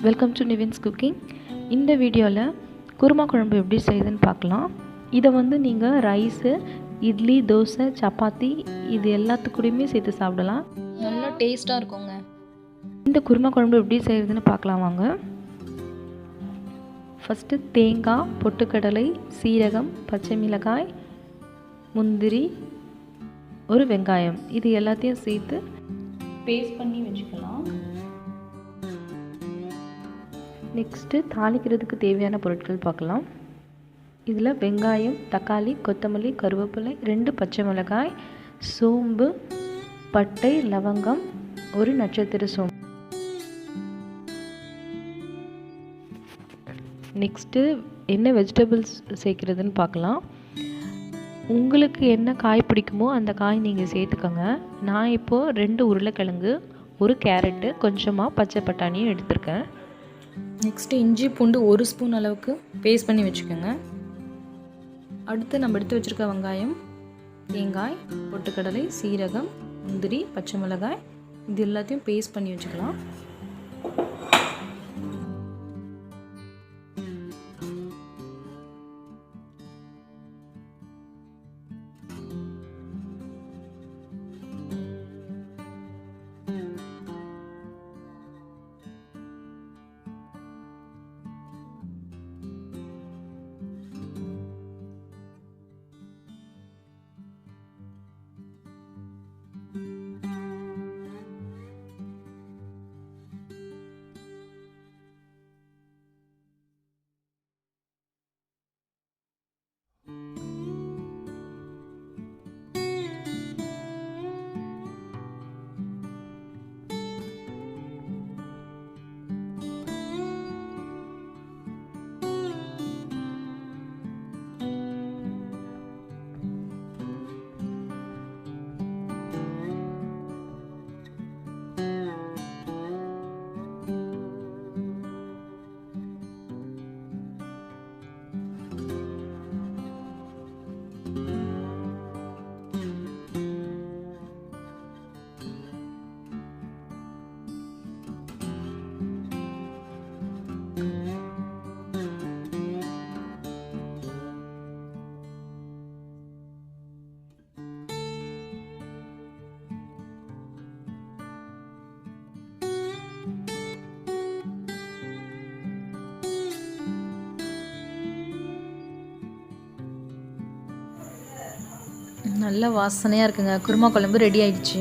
Welcome to நிவின்ஸ் cooking. இந்த வீடியோவில் குருமா குழம்பு எப்படி செய்யுதுன்னு பார்க்கலாம். இதை நீங்கள் ரைஸு, இட்லி, தோசை, சப்பாத்தி இது எல்லாத்துக்கூடையுமே சேர்த்து சாப்பிடலாம். நல்லா டேஸ்ட்டாக இருக்குங்க. இந்த குருமா குழம்பு எப்படி செய்கிறதுன்னு பார்க்கலாம் வாங்க. ஃபஸ்ட்டு தேங்காய், பொட்டுக்கடலை, சீரகம், பச்சை மிளகாய், முந்திரி, ஒரு வெங்காயம் இது எல்லாத்தையும் சேர்த்து பேஸ்ட் பண்ணி வச்சுக்கலாம். நெக்ஸ்ட்டு தாளிக்கிறதுக்கு தேவையான பொருட்கள் பார்க்கலாம். இதில் வெங்காயம், தக்காளி, கொத்தமல்லி, கருவேப்பிலை, 2 பச்சை மிளகாய், சோம்பு, பட்டை, லவங்கம், ஒரு நட்சத்திர சோம்பு. நெக்ஸ்ட்டு என்ன வெஜிடபிள்ஸ் சேர்க்குறதுன்னு பார்க்கலாம். உங்களுக்கு என்ன காய் பிடிக்குமோ அந்த காய் நீங்கள் சேர்த்துக்கோங்க. நான் இப்போது 2 உருளைக்கிழங்கு, ஒரு கேரட்டு, கொஞ்சமாக பச்சை பட்டாணியும் எடுத்திருக்கேன். நெக்ஸ்ட்டு இஞ்சி பூண்டு 1 ஸ்பூன் அளவுக்கு பேஸ்ட் பண்ணி வச்சுக்கோங்க. அடுத்து நம்ம எடுத்து வச்சுருக்க வெங்காயம், தேங்காய், பொட்டுக்கடலை, சீரகம், முந்திரி, பச்சை மிளகாய் இது எல்லாத்தையும் பேஸ்ட் பண்ணி வச்சுக்கலாம். நல்ல வாசனையாக இருக்குங்க. குருமா குழம்பு ரெடி ஆயிடுச்சு.